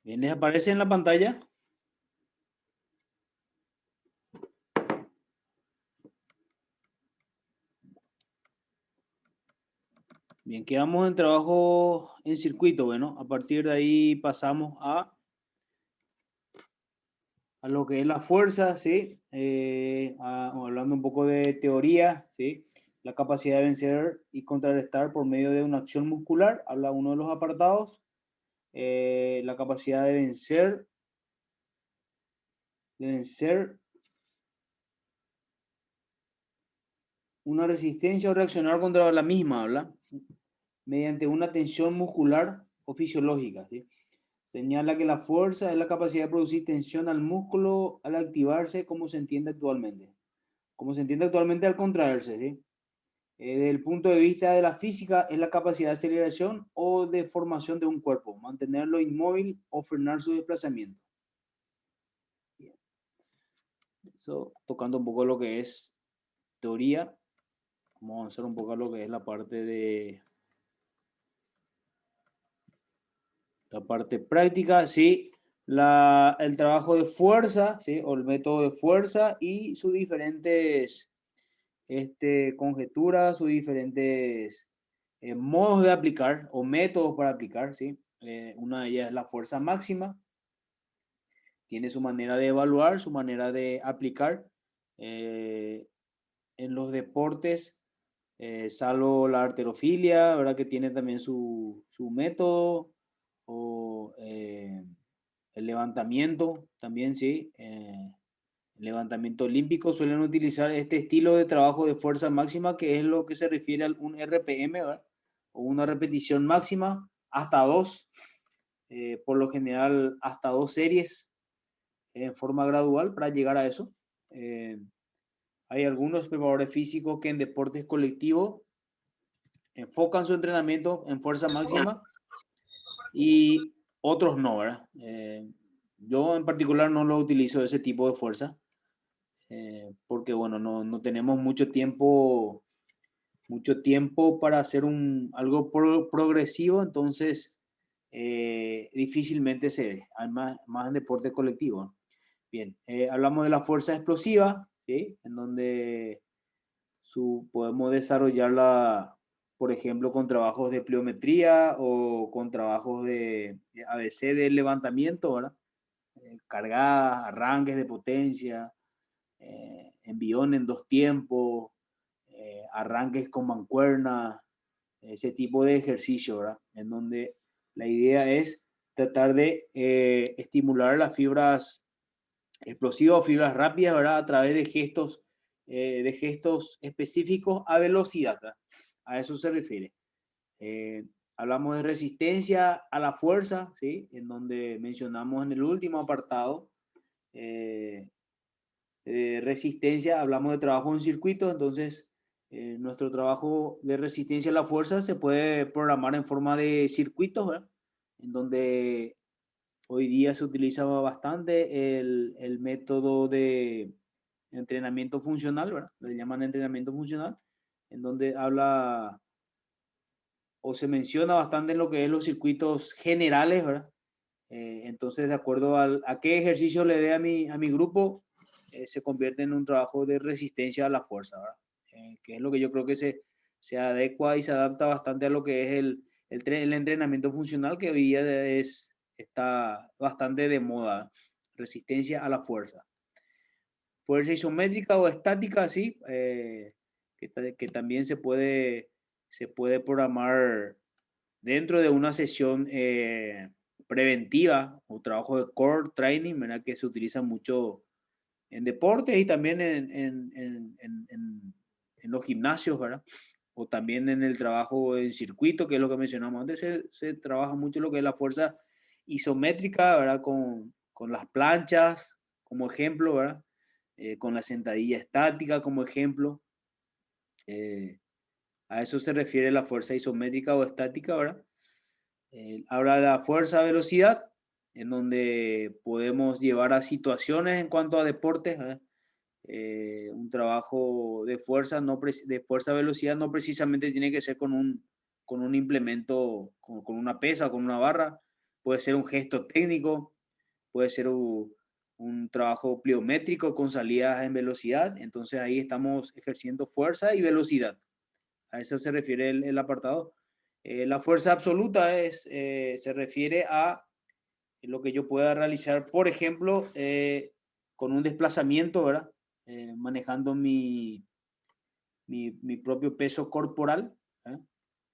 Bien, ¿les aparece en la pantalla? Bien, quedamos en trabajo en circuito. Bueno, a partir de ahí pasamos a lo que es la fuerza, ¿sí? Hablando un poco de teoría, ¿sí? La capacidad de vencer y contrarrestar por medio de una acción muscular, habla uno de los apartados. La capacidad de vencer una resistencia o reaccionar contra la misma, habla, mediante una tensión muscular o fisiológica, ¿sí? Señala que la fuerza es la capacidad de producir tensión al músculo al activarse como se entiende actualmente. Como se entiende actualmente al contraerse, ¿sí? Desde el punto de vista de la física, es la capacidad de aceleración o de formación de un cuerpo, mantenerlo inmóvil o frenar su desplazamiento. Bien. Eso tocando un poco lo que es teoría, vamos a avanzar un poco a lo que es la parte práctica, ¿sí? El trabajo de fuerza, ¿sí? O el método de fuerza y sus diferentes conjeturas, sus diferentes modos de aplicar o métodos para aplicar, ¿sí? Una de ellas es la fuerza máxima, tiene su manera de evaluar, su manera de aplicar. Eh, en los deportes, salvo la halterofilia, ¿verdad? Que tiene también su método, o el levantamiento también, sí. El levantamiento olímpico suelen utilizar este estilo de trabajo de fuerza máxima, que es lo que se refiere a un RPM, ¿verdad? O una repetición máxima, hasta dos, por lo general hasta dos series en forma gradual para llegar a eso. Eh, Hay algunos preparadores físicos que en deportes colectivos enfocan su entrenamiento en fuerza máxima y otros no, ¿verdad? Yo en particular no lo utilizo ese tipo de fuerza, porque bueno, no tenemos mucho tiempo para hacer algo progresivo, entonces difícilmente se ve, más en deporte colectivo. Bien, hablamos de la fuerza explosiva, ¿sí? En donde podemos desarrollarla, por ejemplo, con trabajos de pliometría o con trabajos de ABC de levantamiento, ¿verdad? Cargadas, arranques de potencia, envión en dos tiempos, arranques con mancuerna, ese tipo de ejercicio, ¿verdad? En donde la idea es tratar de estimular las fibras explosivas o fibras rápidas, ¿verdad? A través de gestos específicos a velocidad, ¿verdad? A eso se refiere. Eh, Hablamos de resistencia a la fuerza, ¿sí? En donde mencionamos en el último apartado, eh, resistencia, hablamos de trabajo en circuitos, entonces nuestro trabajo de resistencia a la fuerza se puede programar en forma de circuitos, ¿verdad? En donde hoy día se utiliza bastante el método de entrenamiento funcional, ¿verdad? Le llaman entrenamiento funcional, en donde habla o se menciona bastante en lo que es los circuitos generales, ¿verdad? Entonces, de acuerdo a qué ejercicio le dé a mi grupo, se convierte en un trabajo de resistencia a la fuerza, ¿verdad? Que es lo que yo creo que se adecua y se adapta bastante a lo que es el entrenamiento funcional, que hoy día está bastante de moda, resistencia a la fuerza. Fuerza isométrica o estática, sí, que también se puede programar dentro de una sesión preventiva o trabajo de core training, ¿verdad? Que se utiliza mucho en deportes y también en los gimnasios, ¿verdad? O también en el trabajo en circuito, que es lo que mencionamos antes, se trabaja mucho lo que es la fuerza isométrica, ¿verdad? Con las planchas como ejemplo, ¿verdad? Con la sentadilla estática como ejemplo. Eh, a eso se refiere la fuerza isométrica o estática, ¿verdad? Habla de la fuerza-velocidad, en donde podemos llevar a situaciones en cuanto a deportes, ¿verdad? Un trabajo de fuerza, de fuerza-velocidad no precisamente tiene que ser con un implemento, con una pesa, con una barra. puede ser un gesto técnico, puede ser un trabajo pliométrico con salidas en velocidad. Entonces ahí estamos ejerciendo fuerza y velocidad. A eso se refiere el apartado. La fuerza absoluta se refiere a lo que yo pueda realizar, por ejemplo, con un desplazamiento, ¿verdad? Manejando mi propio peso corporal.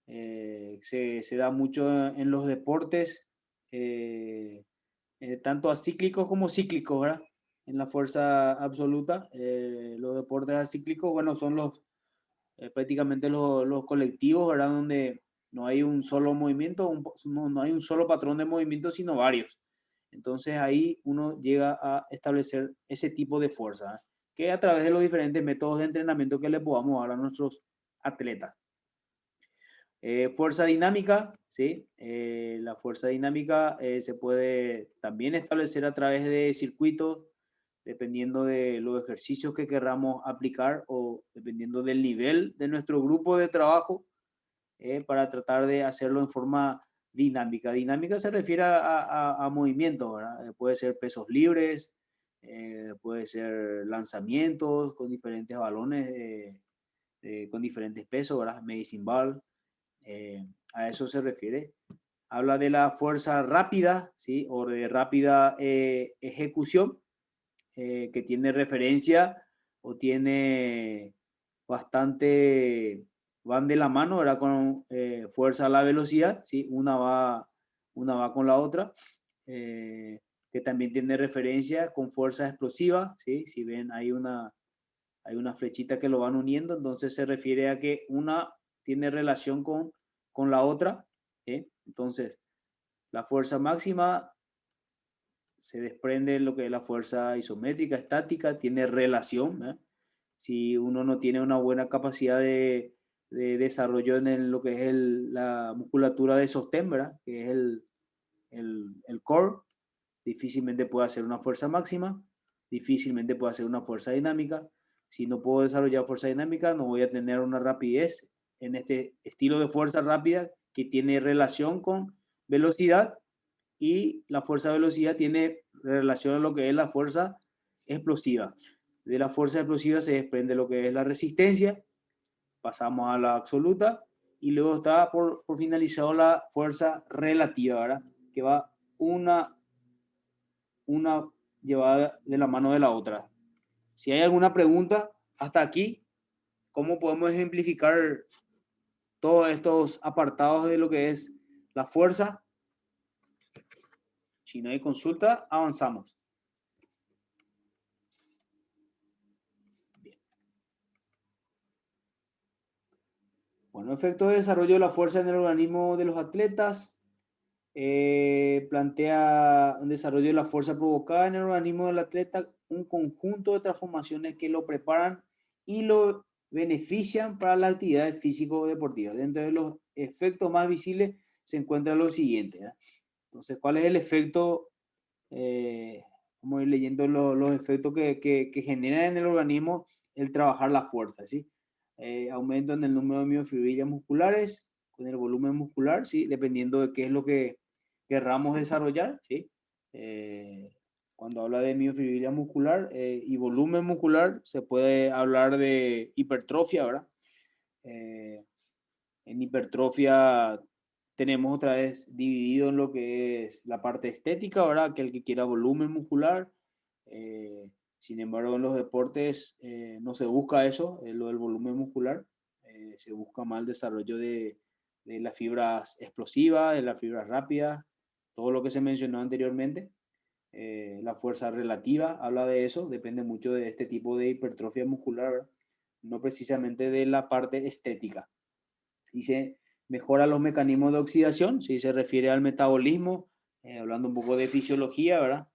¿Eh? Se da mucho en los deportes, tanto acíclicos como cíclicos, ¿verdad? En la fuerza absoluta. Los deportes acíclicos, bueno, son prácticamente los colectivos, ¿verdad? Donde no hay un solo movimiento, no hay un solo patrón de movimiento, sino varios. Entonces ahí uno llega a establecer ese tipo de fuerza, ¿eh? Que a través de los diferentes métodos de entrenamiento que le podamos dar a nuestros atletas. Fuerza dinámica, ¿sí? La fuerza dinámica se puede también establecer a través de circuitos, dependiendo de los ejercicios que queramos aplicar o dependiendo del nivel de nuestro grupo de trabajo, para tratar de hacerlo en forma dinámica. Dinámica se refiere a movimientos, ¿verdad? Puede ser pesos libres, puede ser lanzamientos con diferentes balones, con diferentes pesos, ¿verdad? Medicine ball. A eso se refiere. Habla de la fuerza rápida, ¿sí? O de rápida ejecución, que tiene referencia o tiene bastante, van de la mano, ¿verdad? Con fuerza a la velocidad, ¿sí? Una va con la otra, que también tiene referencia con fuerza explosiva, ¿sí? Si ven, hay una flechita que lo van uniendo, entonces se refiere a que una tiene relación con la otra, ¿sí? Entonces, la fuerza máxima se desprende lo que es la fuerza isométrica, estática, tiene relación, ¿eh? Si uno no tiene una buena capacidad de desarrollo en lo que es la musculatura de sostén, ¿verdad? Que es el core, difícilmente puede hacer una fuerza máxima, difícilmente puede hacer una fuerza dinámica. Si no puedo desarrollar fuerza dinámica, no voy a tener una rapidez en este estilo de fuerza rápida que tiene relación con velocidad, y la fuerza velocidad tiene relación a lo que es la fuerza explosiva. De la fuerza explosiva se desprende lo que es la resistencia, pasamos a la absoluta y luego está por finalizado la fuerza relativa, ¿verdad? Que va una llevada de la mano de la otra. Si hay alguna pregunta hasta aquí, ¿cómo podemos ejemplificar todos estos apartados de lo que es la fuerza? Si no hay consulta, avanzamos. Bien. Bueno, efecto de desarrollo de la fuerza en el organismo de los atletas. Plantea un desarrollo de la fuerza provocada en el organismo del atleta, un conjunto de transformaciones que lo preparan y lo benefician para la actividad físico-deportiva. Dentro de los efectos más visibles se encuentra lo siguiente, ¿eh? Entonces, ¿cuál es el efecto? Vamos a ir leyendo los efectos que genera en el organismo el trabajar la fuerza, ¿sí? Aumento en el número de miofibrillas musculares, con el volumen muscular, ¿sí? Dependiendo de qué es lo que querramos desarrollar, ¿sí? Cuando habla de miofibrila muscular y volumen muscular, se puede hablar de hipertrofia, ¿verdad? En hipertrofia tenemos otra vez dividido en lo que es la parte estética, ¿verdad? Que el que quiera volumen muscular. Sin embargo, en los deportes no se busca eso, lo del volumen muscular. Se busca más el desarrollo de las fibras explosivas, de las fibras rápidas, todo lo que se mencionó anteriormente. La fuerza relativa habla de eso, depende mucho de este tipo de hipertrofia muscular, ¿verdad? No precisamente de la parte estética. Dice, mejora los mecanismos de oxidación, si se refiere al metabolismo, hablando un poco de fisiología, ¿verdad?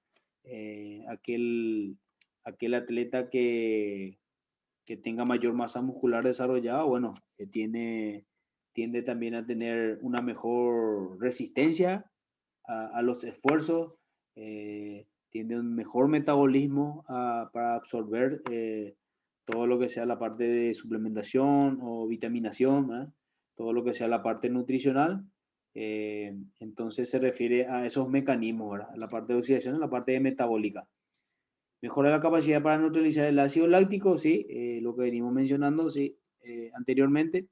Aquel atleta que tenga mayor masa muscular desarrollada, bueno, tiende también a tener una mejor resistencia a los esfuerzos, tiene un mejor metabolismo para absorber todo lo que sea la parte de suplementación o vitaminación, ¿eh? Todo lo que sea la parte nutricional, Entonces se refiere a esos mecanismos, ¿verdad? La parte de oxidación y la parte de metabólica. Mejora la capacidad para neutralizar el ácido láctico, sí, lo que venimos mencionando, sí, anteriormente.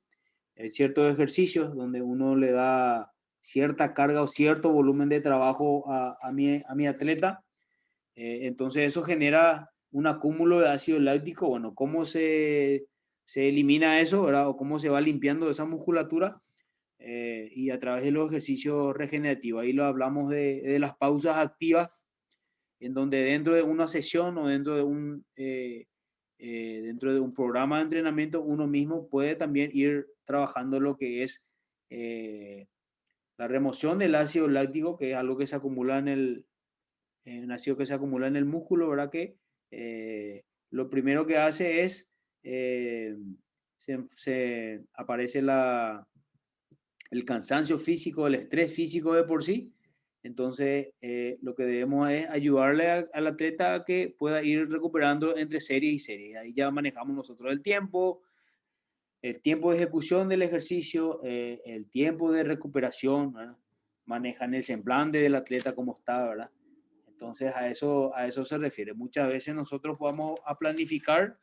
Ciertos ejercicios donde uno le da cierta carga o cierto volumen de trabajo a mi atleta. Entonces eso genera un acúmulo de ácido láctico. Bueno, ¿cómo se elimina eso, ¿verdad? O cómo se va limpiando esa musculatura? Y a través de los ejercicios regenerativos. Ahí lo hablamos de las pausas activas, en donde dentro de una sesión o dentro de un programa de entrenamiento, uno mismo puede también ir trabajando lo que es la remoción del ácido láctico, que es algo que se acumula un ácido que se acumula en el músculo, ¿verdad? Que lo primero que hace es, se aparece el cansancio físico, el estrés físico de por sí. Entonces, lo que debemos es ayudarle al atleta a que pueda ir recuperando entre serie y serie. Ahí ya manejamos nosotros el tiempo de ejecución del ejercicio, el tiempo de recuperación, ¿verdad? Manejan el semblante del atleta como está, ¿verdad? Entonces, a eso se refiere. Muchas veces nosotros vamos a planificar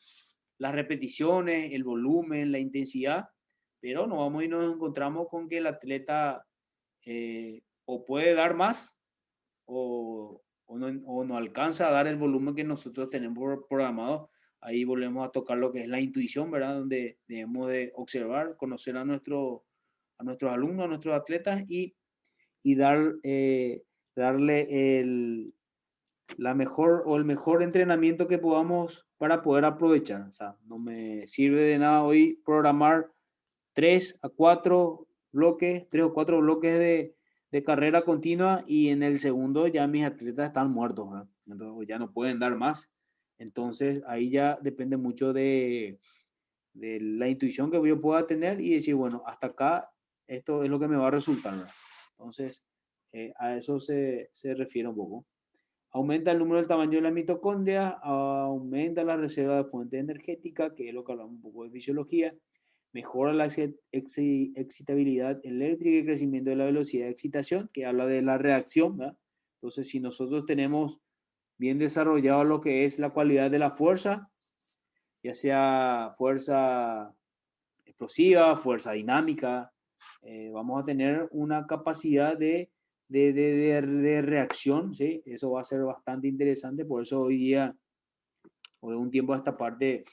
las repeticiones, el volumen, la intensidad, pero no vamos y nos encontramos con que el atleta o puede dar más o no alcanza a dar el volumen que nosotros tenemos programado. Ahí volvemos a tocar lo que es la intuición, ¿verdad? Donde debemos de observar, conocer a nuestros alumnos, a nuestros atletas y darle la mejor o el mejor entrenamiento que podamos para poder aprovechar. O sea, no me sirve de nada hoy programar 3 o 4 bloques de carrera continua y en el segundo ya mis atletas están muertos, ¿verdad? Entonces, ya no pueden dar más. Entonces ahí ya depende mucho de la intuición que yo pueda tener y decir, bueno, hasta acá esto es lo que me va a resultar, ¿verdad? Entonces, a eso se refiere un poco. Aumenta el número del tamaño de la mitocondria, aumenta la reserva de fuente energética, que es lo que hablamos un poco de fisiología, mejora la excitabilidad eléctrica y crecimiento de la velocidad de excitación, que habla de la reacción, ¿verdad? Entonces, si nosotros tenemos bien desarrollado lo que es la cualidad de la fuerza, ya sea fuerza explosiva, fuerza dinámica, vamos a tener una capacidad de reacción, ¿sí? Eso va a ser bastante interesante, por eso hoy día, o de un tiempo a esta parte,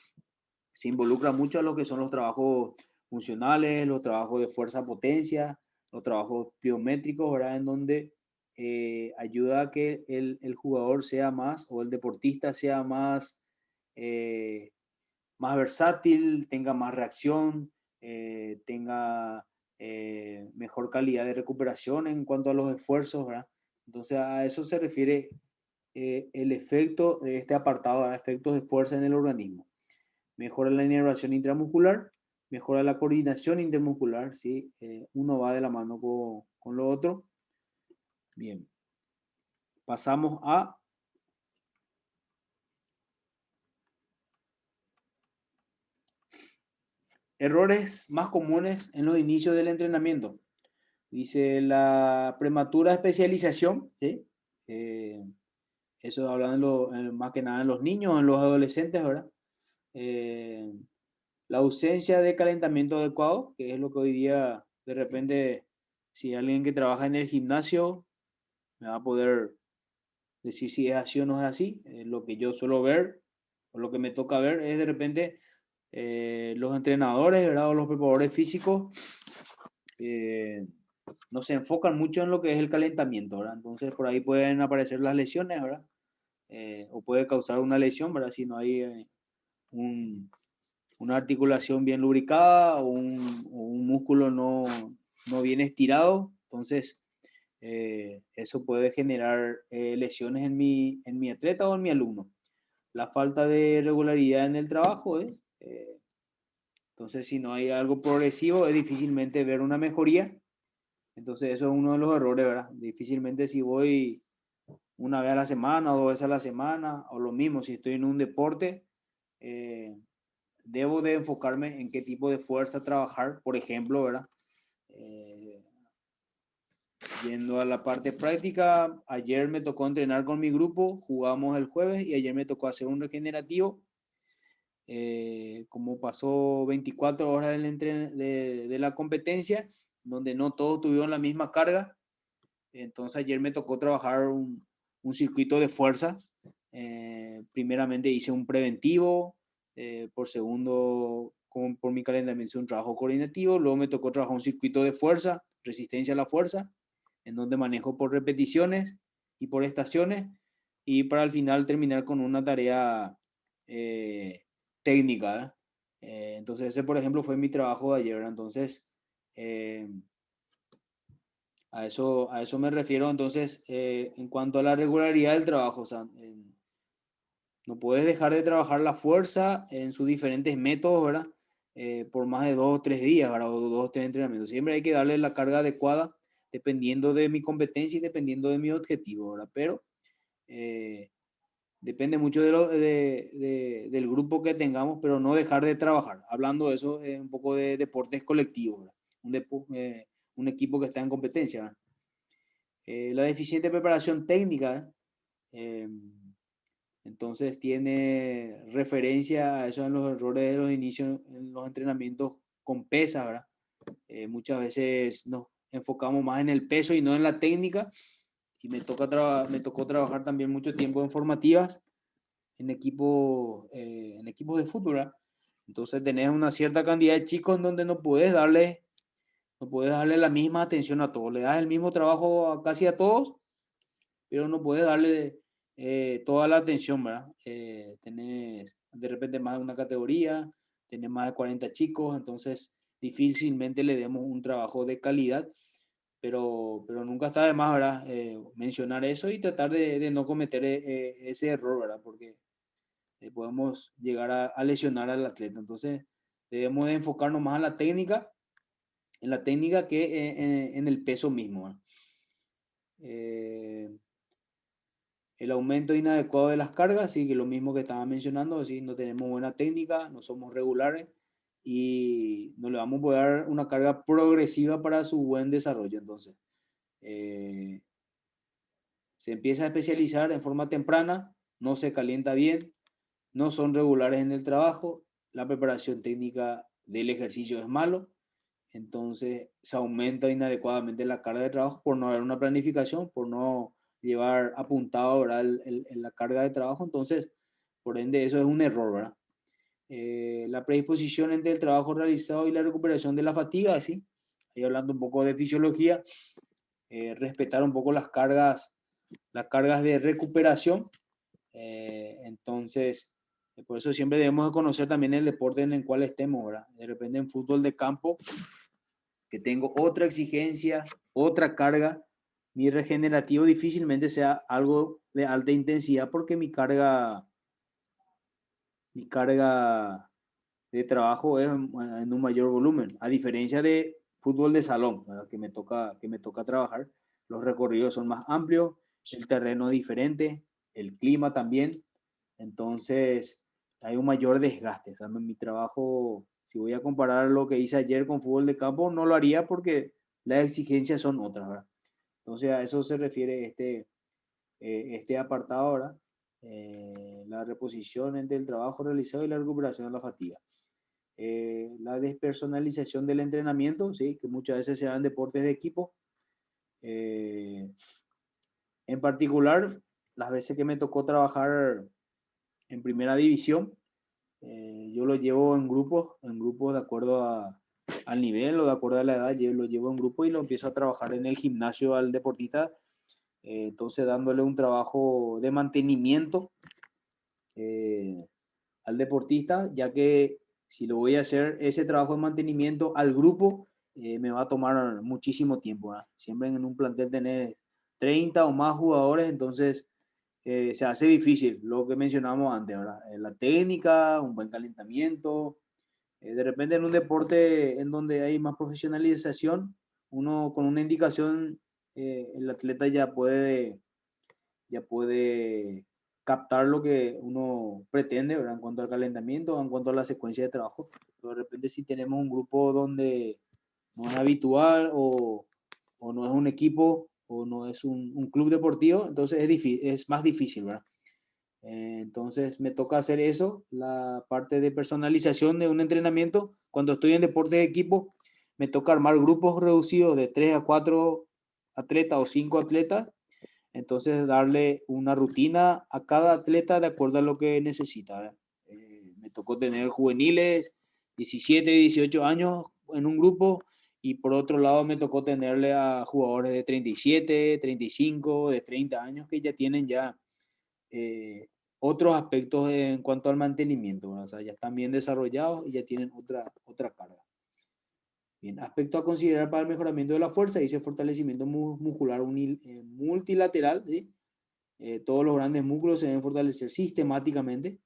se involucra mucho a lo que son los trabajos funcionales, los trabajos de fuerza-potencia, los trabajos pliométricos, ¿verdad? En donde ayuda a que el jugador sea más, o el deportista sea eh, más versátil, tenga más reacción, tenga mejor calidad de recuperación en cuanto a los esfuerzos, ¿verdad? Entonces a eso se refiere el efecto de este apartado, a efectos de fuerza en el organismo. Mejora la inervación intramuscular, mejora la coordinación intermuscular, ¿sí? Uno va de la mano con lo otro. Bien, pasamos a errores más comunes en los inicios del entrenamiento. Dice la prematura especialización, ¿sí? Eso hablando más que nada en los niños, en los adolescentes, ¿verdad? Eh, la ausencia de calentamiento adecuado, que es lo que hoy día, de repente, si alguien que trabaja en el gimnasio me va a poder decir si es así o no es así. Lo que yo suelo ver, o lo que me toca ver, es de repente los entrenadores, ¿verdad? O los preparadores físicos eh, no se enfocan mucho en lo que es el calentamiento, ¿verdad? Entonces por ahí pueden aparecer las lesiones, ¿verdad? O puede causar una lesión, ¿verdad? Si no hay un, una articulación bien lubricada o un músculo no bien estirado, entonces eso puede generar lesiones en mi atleta o en mi alumno. La falta de regularidad en el trabajo, entonces si no hay algo progresivo es difícilmente ver una mejoría. Entonces eso es uno de los errores, ¿verdad? Difícilmente si voy una vez a la semana o 2 veces a la semana, o lo mismo, si estoy en un deporte, eh, debo de enfocarme en qué tipo de fuerza trabajar, por ejemplo, ¿verdad? Eh, Yendo a la parte práctica, ayer me tocó entrenar con mi grupo, jugamos el jueves y ayer me tocó hacer un regenerativo. Como pasó 24 horas de la competencia, donde no todos tuvieron la misma carga, entonces ayer me tocó trabajar un circuito de fuerza. Primeramente hice un preventivo, por segundo, por mi calentamiento, un trabajo coordinativo, luego me tocó trabajar un circuito de fuerza, resistencia a la fuerza, en donde manejo por repeticiones y por estaciones, y para al final terminar con una tarea técnica. Entonces ese, por ejemplo, fue mi trabajo de ayer. Entonces, eh, a eso me refiero. Entonces, en cuanto a la regularidad del trabajo, o sea, no puedes dejar de trabajar la fuerza en sus diferentes métodos, ¿verdad? Por más de 2 o 3 días, ¿verdad? O 2 o 3 entrenamientos. Siempre hay que darle la carga adecuada dependiendo de mi competencia y dependiendo de mi objetivo, ¿verdad? Pero eh, depende mucho del grupo que tengamos, pero no dejar de trabajar. Hablando de eso, un poco de deportes colectivos, ¿verdad? Un equipo que está en competencia, ¿verdad? La deficiente preparación técnica, eh, entonces tiene referencia a eso en los errores de los inicios, en los entrenamientos con pesas, ¿verdad? Muchas veces nos enfocamos más en el peso y no en la técnica, y me tocó trabajar también mucho tiempo en formativas, en equipos de fútbol, ¿verdad? Entonces tenés una cierta cantidad de chicos en donde no puedes darle la misma atención a todos. Le das el mismo trabajo casi a todos, pero no puedes darle toda la atención, ¿verdad? Tenés de repente más de una categoría, tenés más de 40 chicos, entonces difícilmente le demos un trabajo de calidad, pero nunca está de más, ¿verdad? Mencionar eso y tratar de no cometer ese error, ¿verdad? Porque podemos llegar a lesionar al atleta. Entonces, debemos de enfocarnos más en la técnica que en el peso mismo, ¿verdad? Eh, el aumento inadecuado de las cargas, sí, que lo mismo que estaba mencionando, si no tenemos buena técnica, no somos regulares y no le vamos a poder dar una carga progresiva para su buen desarrollo. Entonces, eh, se empieza a especializar en forma temprana, no se calienta bien, no son regulares en el trabajo, la preparación técnica del ejercicio es malo, entonces se aumenta inadecuadamente la carga de trabajo por no haber una planificación, por no llevar apuntado, ¿verdad? La carga de trabajo, entonces, por ende, eso es un error, ¿verdad? La predisposición entre el trabajo realizado y la recuperación de la fatiga, ¿sí? Ahí hablando un poco de fisiología, respetar un poco las cargas de recuperación. Entonces, por eso siempre debemos de conocer también el deporte en el cual estemos, ¿verdad? De repente en fútbol de campo, que tengo otra exigencia, otra carga, mi regenerativo difícilmente sea algo de alta intensidad porque mi carga de trabajo es en un mayor volumen, a diferencia de fútbol de salón, ¿verdad? Que me toca trabajar. Los recorridos son más amplios, el terreno es diferente, el clima también, entonces hay un mayor desgaste. O sea, mi trabajo, si voy a comparar lo que hice ayer con fútbol de campo, no lo haría porque las exigencias son otras, ¿verdad? Entonces a eso se refiere este apartado, ¿verdad? La reposición entre el trabajo realizado y la recuperación de la fatiga. La despersonalización del entrenamiento, ¿sí? Que muchas veces se dan deportes de equipo. Eh, en particular, las veces que me tocó trabajar en primera división, yo lo llevo en grupos de acuerdo al nivel o de acuerdo a la edad, yo lo llevo en grupo y lo empiezo a trabajar en el gimnasio al deportista, entonces dándole un trabajo de mantenimiento eh, al deportista, ya que si lo voy a hacer ese trabajo de mantenimiento al grupo, me va a tomar muchísimo tiempo, ¿verdad? Siempre en un plantel tener 30 o más jugadores, entonces se hace difícil lo que mencionábamos antes, ¿verdad? La técnica, un buen calentamiento. De repente en un deporte en donde hay más profesionalización, uno con una indicación, el atleta ya puede captar lo que uno pretende, ¿verdad? En cuanto al calentamiento, en cuanto a la secuencia de trabajo. Pero de repente si tenemos un grupo donde no es habitual o no es un equipo, o no es un club deportivo, entonces es más difícil, ¿verdad? Entonces me toca hacer eso, la parte de personalización de un entrenamiento. Cuando estoy en deporte de equipo, me toca armar grupos reducidos de 3 a 4 atletas o 5 atletas. Entonces darle una rutina a cada atleta de acuerdo a lo que necesita. Me tocó tener juveniles, 17, 18 años en un grupo, y por otro lado me tocó tenerle a jugadores de 37, 35, de 30 años que ya tienen ya otros aspectos en cuanto al mantenimiento, ¿verdad? O sea, ya están bien desarrollados y ya tienen otra carga. Bien, aspecto a considerar para el mejoramiento de la fuerza, dice fortalecimiento muscular multilateral, ¿sí? Todos los grandes músculos se deben fortalecer sistemáticamente.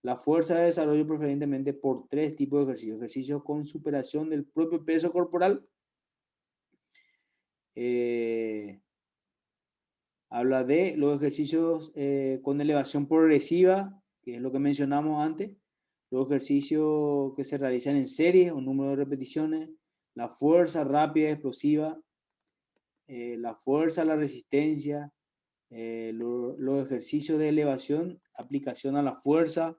La fuerza de desarrollo preferentemente por 3 tipos de ejercicios. Ejercicios con superación del propio peso corporal. Habla de los ejercicios con elevación progresiva, que es lo que mencionamos antes. Los ejercicios que se realizan en series o número de repeticiones. La fuerza rápida y explosiva. La fuerza, la resistencia. Los ejercicios de elevación, aplicación a la fuerza.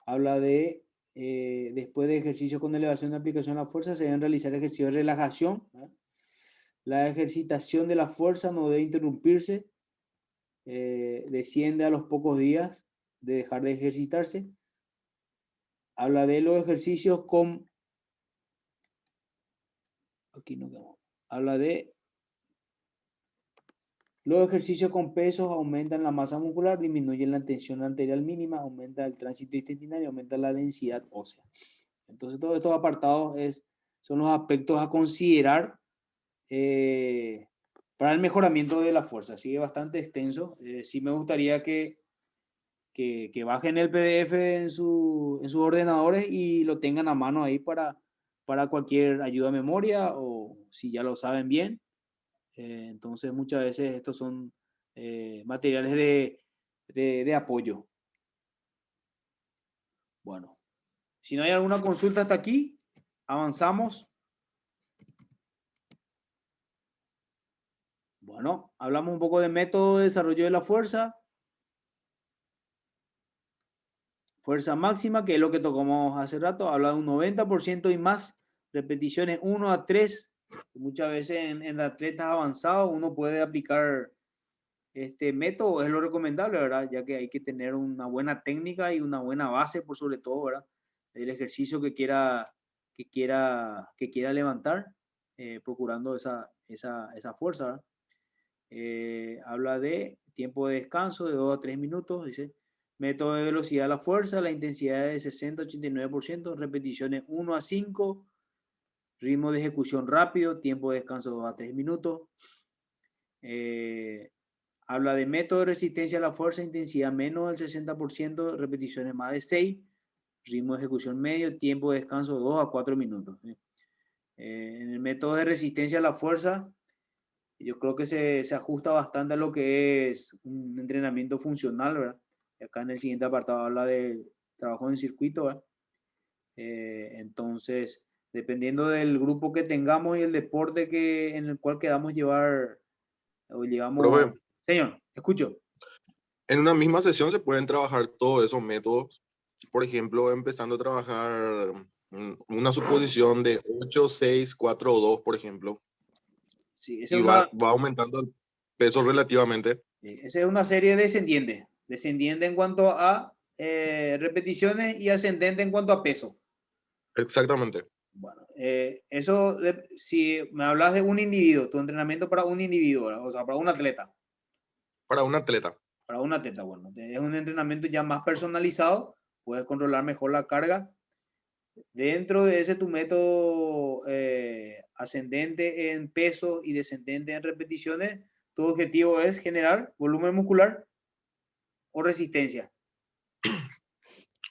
Habla de, después de ejercicios con elevación de aplicación a la fuerza, se deben realizar ejercicios de relajación, ¿verdad? La ejercitación de la fuerza no debe interrumpirse, desciende a los pocos días de dejar de ejercitarse. Habla de los ejercicios con... Aquí no quedamos. Habla de los ejercicios con pesos aumentan la masa muscular, disminuyen la tensión arterial mínima, aumenta el tránsito intestinal y aumenta la densidad ósea. Entonces, todos estos apartados son los aspectos a considerar para el mejoramiento de la fuerza. Sigue bastante extenso. Sí me gustaría que bajen el PDF en sus ordenadores y lo tengan a mano ahí para cualquier ayuda a memoria, o si ya lo saben bien. Entonces muchas veces estos son materiales de apoyo. Bueno, si no hay alguna consulta hasta aquí, avanzamos. Bueno, hablamos un poco de método de desarrollo de la fuerza. Fuerza máxima, que es lo que tocamos hace rato, habla de un 90% y más, repeticiones 1 a 3. Muchas veces en atletas avanzados uno puede aplicar este método, es lo recomendable, ¿verdad? Ya que hay que tener una buena técnica y una buena base por sobre todo, ¿verdad? El ejercicio que quiera levantar, procurando esa fuerza, ¿verdad? Habla de tiempo de descanso de 2 a 3 minutos, dice. Método de velocidad a la fuerza, la intensidad es de 60-89%, repeticiones 1 a 5, ritmo de ejecución rápido, tiempo de descanso 2 a 3 minutos. Habla de método de resistencia a la fuerza, intensidad menos del 60%, repeticiones más de 6, ritmo de ejecución medio, tiempo de descanso 2 a 4 minutos. En el método de resistencia a la fuerza, yo creo que se ajusta bastante a lo que es un entrenamiento funcional, ¿verdad? Y acá en el siguiente apartado habla de trabajo en circuito, ¿verdad? Entonces, dependiendo del grupo que tengamos y el deporte en el cual queramos llevar o llevamos... Profe, Señor, escucho. en una misma sesión se pueden trabajar todos esos métodos. Por ejemplo, empezando a trabajar una suposición de 8, 6, 4 o 2, por ejemplo, Sí, y va aumentando el peso relativamente. esa es una serie descendiente. Descendiente en cuanto a repeticiones y ascendente en cuanto a peso. Exactamente. Bueno, si me hablas de un individuo, tu entrenamiento para un individuo, ¿verdad? O sea, para un atleta. Para un atleta. Para un atleta, bueno, es un entrenamiento ya más personalizado, puedes controlar mejor la carga. Dentro de ese tu método ascendente en peso y descendente en repeticiones, tu objetivo es generar volumen muscular o resistencia.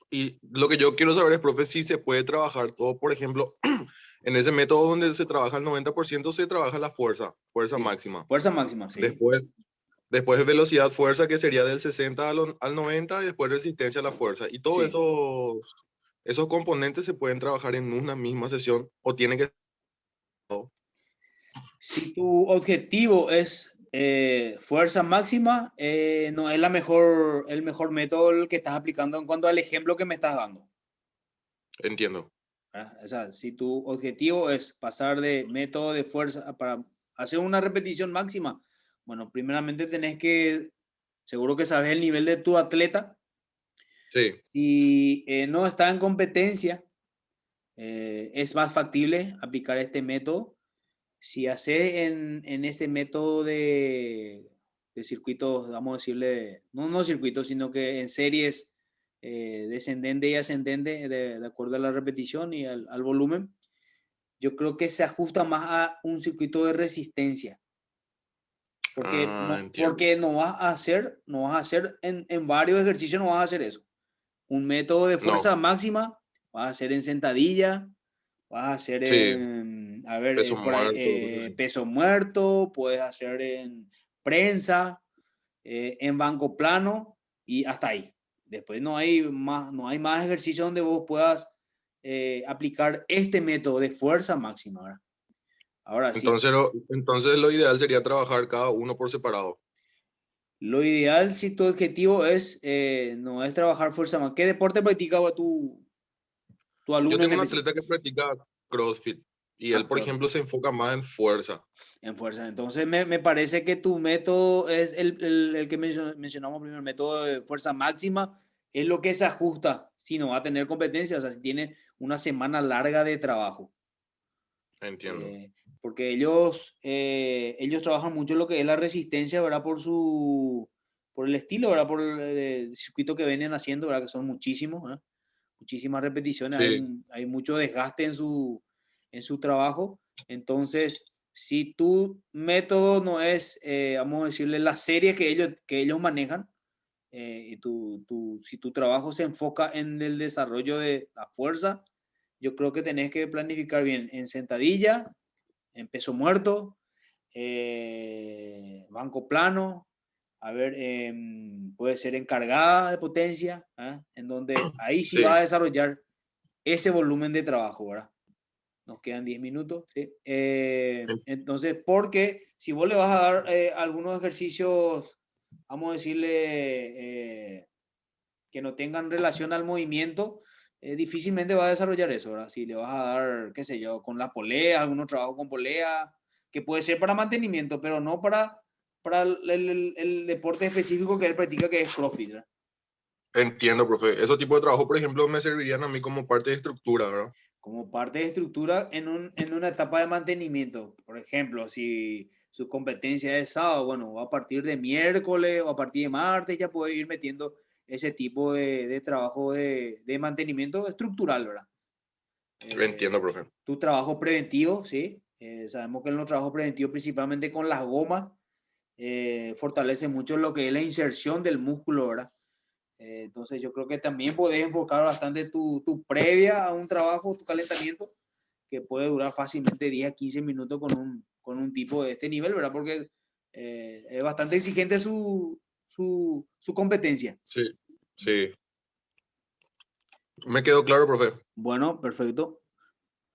Y lo que yo quiero saber es, profe, si se puede trabajar todo, por ejemplo, en ese método donde se trabaja el 90%, se trabaja la fuerza Sí, máxima. fuerza máxima, sí. Después velocidad, fuerza, que sería del 60 al 90, y después resistencia a la fuerza. Y todos Sí. esos componentes se pueden trabajar en una misma sesión, o tiene que Si tu objetivo es fuerza máxima, no es el mejor método el que estás aplicando en cuanto al ejemplo que me estás dando. Entiendo. ¿Verdad? O sea, si tu objetivo es pasar de método de fuerza para hacer una repetición máxima, bueno, primeramente tenés que, seguro que sabes el nivel de tu atleta. Sí, Si no está en competencia, es más factible aplicar este método. Si haces en este método de circuitos, vamos a decirle, no circuitos, sino que en series descendente y ascendente, de acuerdo a la repetición y al volumen, yo creo que se ajusta más a un circuito de resistencia. entiendo. Porque no vas a hacer en varios ejercicios, no vas a hacer eso. Un método de No, fuerza máxima, vas a hacer en sentadilla, vas a hacer sí, en, a ver, peso por ahí, muerto, cosas así. peso muerto, puedes hacer en prensa, en banco plano y hasta ahí. Después no hay más ejercicios donde vos puedas aplicar este método de fuerza máxima, ¿verdad? Ahora sí, Entonces lo ideal sería trabajar cada uno por separado. lo ideal si tu objetivo es, no es trabajar fuerza máxima. ¿Qué deporte practicaba tu Yo alumno en tengo un específico? atleta que practica CrossFit y Ah, él, por ejemplo, se enfoca más en fuerza. en fuerza. Entonces me parece que tu método es el que mencionamos primero, el método de fuerza máxima, es lo que se ajusta si no va a tener competencia, o sea, si tiene una semana larga de trabajo. Entiendo. Eh, Porque ellos trabajan mucho en lo que es la resistencia, ¿verdad? Por el estilo, ¿verdad? Por el circuito que vienen haciendo, ¿verdad? Que son muchísimos, ¿verdad? Muchísimas repeticiones, Sí, hay mucho desgaste en su trabajo. Entonces, si tu método no es, vamos a decirle, la serie que ellos manejan, y si tu trabajo se enfoca en el desarrollo de la fuerza, yo creo que tenés que planificar bien en sentadilla, en peso muerto, banco plano, a ver, puede ser encargada de potencia, ¿eh? En donde ahí sí va sí, a desarrollar ese volumen de trabajo, ¿verdad? Nos quedan 10 minutos, ¿sí? en- Entonces, porque si vos le vas a dar algunos ejercicios, vamos a decirle, que no tengan relación al movimiento, difícilmente va a desarrollar eso, ¿verdad? Si le vas a dar, qué sé yo, con la polea, algunos trabajos con polea, que puede ser para mantenimiento, pero no para el deporte específico que él practica, que es CrossFit, ¿verdad? entiendo, profe. Esos tipos de trabajo, por ejemplo, me servirían a mí como parte de estructura, ¿verdad? Como parte de estructura en una etapa de mantenimiento. Por ejemplo, si su competencia es sábado, bueno, a partir de miércoles o a partir de martes ya puede ir metiendo ese tipo de trabajo de mantenimiento estructural, ¿verdad? Entiendo, profe. Tu trabajo preventivo, ¿sí? Sabemos que en los trabajos preventivos, principalmente con las gomas, fortalece mucho lo que es la inserción del músculo, ¿verdad? Entonces yo creo que también puedes enfocar bastante tu previa a un trabajo, tu calentamiento, que puede durar fácilmente 10 a 15 minutos con un tipo de este nivel, ¿verdad? Porque es bastante exigente su competencia. Sí, sí. Me quedó claro, profe. Bueno, perfecto.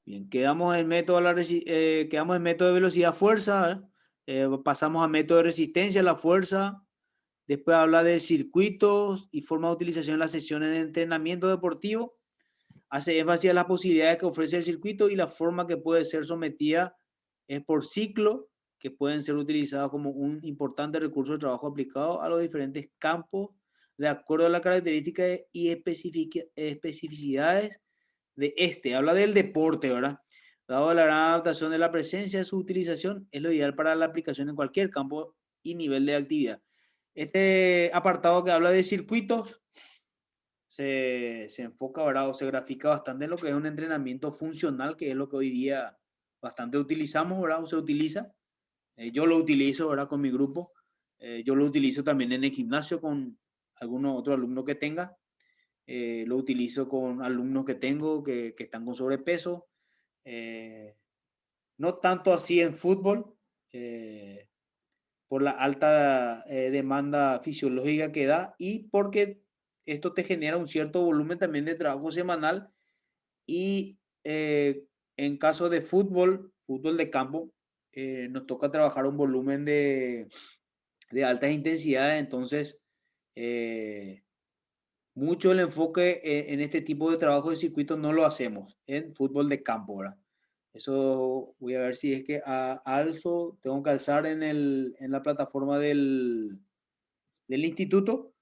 Bien, quedamos en método de velocidad-fuerza, pasamos a método de resistencia, la fuerza, después habla de circuitos y forma de utilización en las sesiones de entrenamiento deportivo, hace énfasis a las posibilidades que ofrece el circuito y la forma que puede ser sometida es por ciclo, que pueden ser utilizados como un importante recurso de trabajo aplicado a los diferentes campos de acuerdo a las características y especificidades de este. Habla del deporte, ¿verdad? Dado la gran adaptación de la presencia, su utilización es lo ideal para la aplicación en cualquier campo y nivel de actividad. Este apartado que habla de circuitos se enfoca, ¿verdad? O se grafica bastante en lo que es un entrenamiento funcional, que es lo que hoy día bastante utilizamos, ¿verdad? O se utiliza. Yo lo utilizo, ¿verdad? Con mi grupo. Yo lo utilizo también en el gimnasio con algunos otros alumnos que tenga. Lo utilizo con alumnos que tengo que están con sobrepeso. Eh, no tanto así en fútbol, eh, por la alta demanda fisiológica que da y porque esto te genera un cierto volumen también de trabajo semanal y en caso de fútbol fútbol de campo, nos toca trabajar un volumen de altas intensidades, entonces mucho el enfoque en este tipo de trabajo de circuito no lo hacemos en fútbol de campo, ¿verdad? Eso voy a ver si es que alzo, tengo que alzar en la plataforma del instituto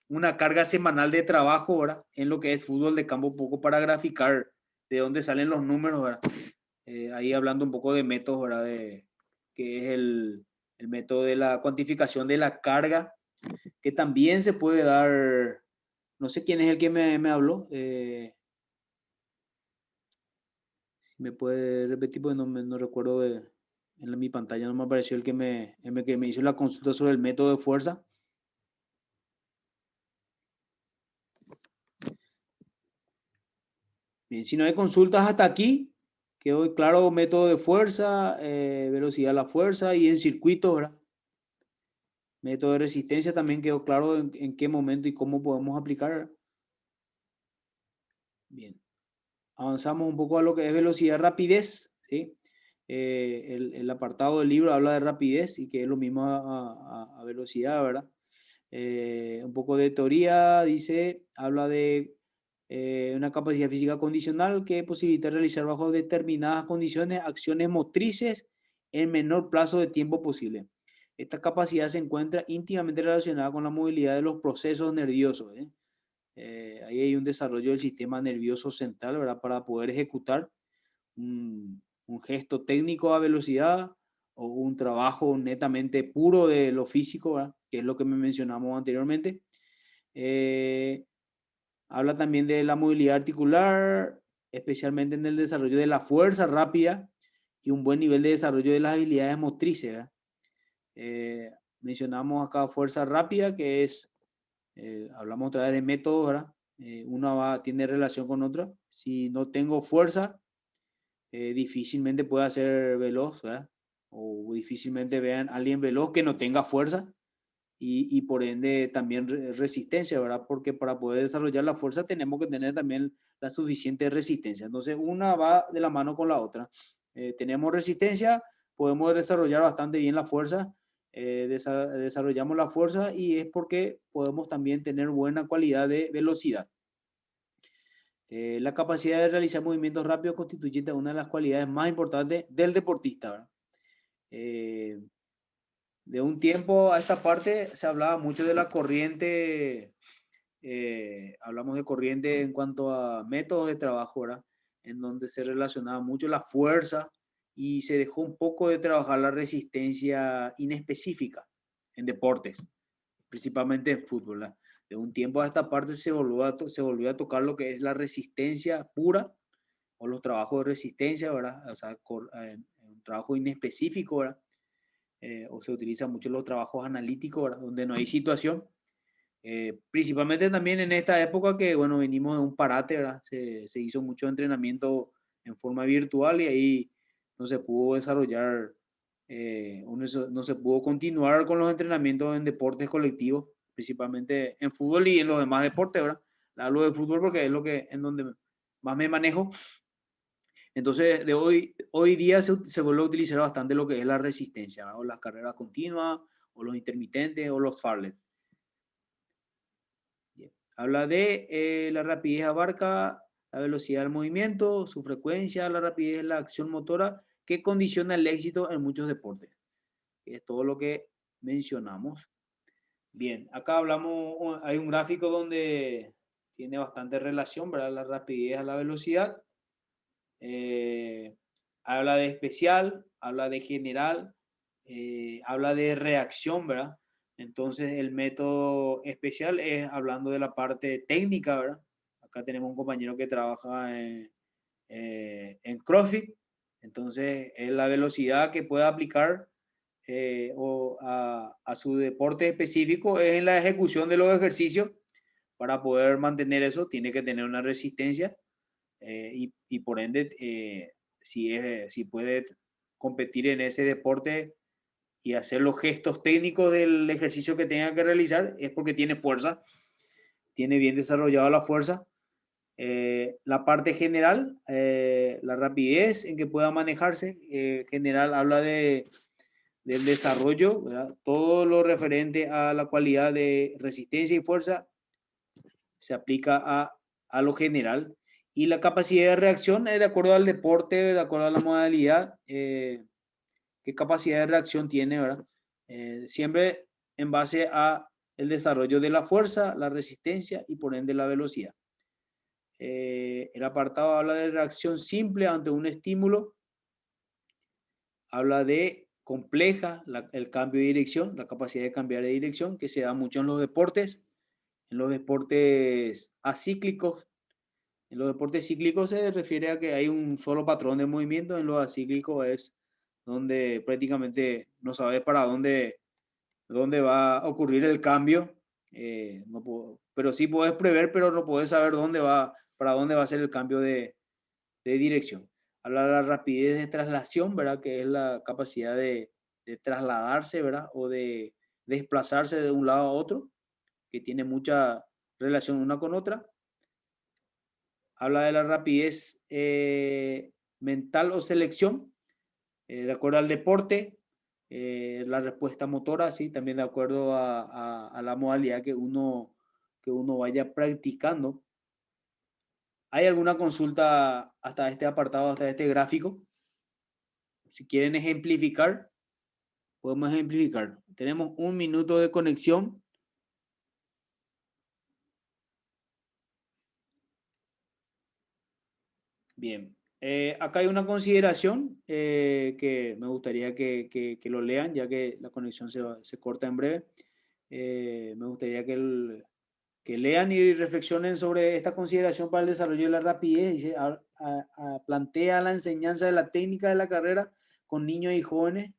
una carga semanal de trabajo, ¿verdad? En lo que es fútbol de campo, un poco para graficar de dónde salen los números, ¿verdad? Ahí hablando un poco de métodos, ¿verdad? Que es el método de la cuantificación de la carga, que también se puede dar, no sé quién es el que me habló, me puede repetir porque no recuerdo en mi pantalla, no me apareció el que me hizo la consulta sobre el método de fuerza. Bien, si no hay consultas hasta aquí, quedó claro método de fuerza, velocidad a la fuerza y en circuitos, ¿verdad? Método de resistencia también quedó claro en qué momento y cómo podemos aplicar, ¿verdad? Bien, avanzamos un poco a lo que es velocidad, rapidez, ¿sí? El apartado del libro habla de rapidez y que es lo mismo a velocidad, ¿verdad? Un poco de teoría, dice, habla de una capacidad física condicional que posibilita realizar bajo determinadas condiciones acciones motrices en menor plazo de tiempo posible. Esta capacidad se encuentra íntimamente relacionada con la movilidad de los procesos nerviosos. Ahí hay un desarrollo del sistema nervioso central, ¿verdad? Para poder ejecutar un gesto técnico a velocidad o un trabajo netamente puro de lo físico, ¿verdad? Que es lo que me mencionamos anteriormente. Habla también de la movilidad articular, especialmente en el desarrollo de la fuerza rápida y un buen nivel de desarrollo de las habilidades motrices, ¿verdad? Mencionamos acá fuerza rápida, que es, hablamos otra vez de métodos, ¿verdad? Una tiene relación con otra. Si no tengo fuerza, difícilmente pueda ser veloz, ¿verdad? O difícilmente vean a alguien veloz que no tenga fuerza y por ende también resistencia, ¿verdad? Porque para poder desarrollar la fuerza tenemos que tener también la suficiente resistencia. Entonces, una va de la mano con la otra. Tenemos resistencia, podemos desarrollar bastante bien la fuerza, desarrollamos la fuerza y es porque podemos también tener buena calidad de velocidad. La capacidad de realizar movimientos rápidos constituye una de las cualidades más importantes del deportista, ¿verdad? De un tiempo a esta parte se hablaba mucho de la corriente, hablamos de corriente en cuanto a métodos de trabajo, ¿verdad? En donde se relacionaba mucho la fuerza y se dejó un poco de trabajar la resistencia inespecífica en deportes, principalmente en fútbol, ¿verdad? De un tiempo a esta parte se volvió a tocar lo que es la resistencia pura o los trabajos de resistencia, ¿verdad? O sea, un trabajo inespecífico, ¿verdad? O se utilizan mucho los trabajos analíticos, ¿verdad? Donde no hay situación. Principalmente también en esta época que, bueno, venimos de un parate, ¿verdad? Se hizo mucho entrenamiento en forma virtual y ahí no se pudo desarrollar, no se pudo continuar con los entrenamientos en deportes colectivos, principalmente en fútbol y en los demás deportes, ¿verdad? Hablo de fútbol porque es lo que en donde más me manejo. Entonces, hoy día se vuelve a utilizar bastante lo que es la resistencia, ¿verdad? O las carreras continuas, o los intermitentes, o los fartlek. Habla de la rapidez, abarca la velocidad del movimiento, su frecuencia, la rapidez, la acción motora, que condiciona el éxito en muchos deportes. Es todo lo que mencionamos. Bien, acá hablamos, hay un gráfico donde tiene bastante relación, ¿verdad? La rapidez a la velocidad. Habla de especial, habla de general, habla de reacción, ¿verdad? Entonces el método especial es hablando de la parte técnica, ¿verdad? Acá tenemos un compañero que trabaja en CrossFit, entonces es la velocidad que puede aplicar a su deporte específico es en la ejecución de los ejercicios. Para poder mantener eso tiene que tener una resistencia y por ende si puede competir en ese deporte y hacer los gestos técnicos del ejercicio que tenga que realizar, es porque tiene fuerza, tiene bien desarrollada la fuerza La parte general, la rapidez en que pueda manejarse, general habla del desarrollo, ¿verdad? Todo lo referente a la cualidad de resistencia y fuerza se aplica a lo general. Y la capacidad de reacción es de acuerdo al deporte, de acuerdo a la modalidad, qué capacidad de reacción tiene, ¿verdad? Siempre en base a el desarrollo de la fuerza, la resistencia y por ende la velocidad. El apartado habla de reacción simple ante un estímulo, habla de compleja, el cambio de dirección, la capacidad de cambiar de dirección, que se da mucho en los deportes acíclicos. En los deportes cíclicos se refiere a que hay un solo patrón de movimiento, en los acíclicos es donde prácticamente no sabes para dónde va a ocurrir el cambio, no puedo, pero sí puedes prever, pero no puedes saber para dónde va a ser el cambio de dirección. Habla de la rapidez de traslación, ¿verdad? Que es la capacidad de trasladarse, ¿verdad? O de desplazarse de un lado a otro, que tiene mucha relación una con otra. Habla de la rapidez mental o selección, de acuerdo al deporte, la respuesta motora, sí, también de acuerdo a la modalidad que uno vaya practicando. ¿Hay alguna consulta hasta este apartado, hasta este gráfico? Si quieren ejemplificar, podemos ejemplificar. Tenemos 1 minuto de conexión. Bien. Acá hay una consideración que me gustaría que lo lean, ya que la conexión se corta en breve. Me gustaría que lean y reflexionen sobre esta consideración para el desarrollo de la rapidez. Dice, plantea la enseñanza de la técnica de la carrera con niños y jóvenes.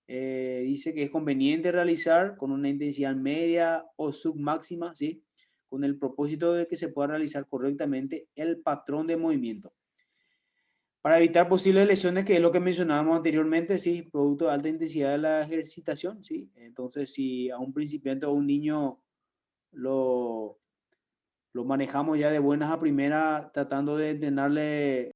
Dice que es conveniente realizar con una intensidad media o submáxima, ¿sí? Con el propósito de que se pueda realizar correctamente el patrón de movimiento. Para evitar posibles lesiones, que es lo que mencionábamos anteriormente, sí, producto de alta intensidad de la ejercitación, sí. Entonces, si a un principiante o a un niño lo manejamos ya de buenas a primeras, tratando de entrenarle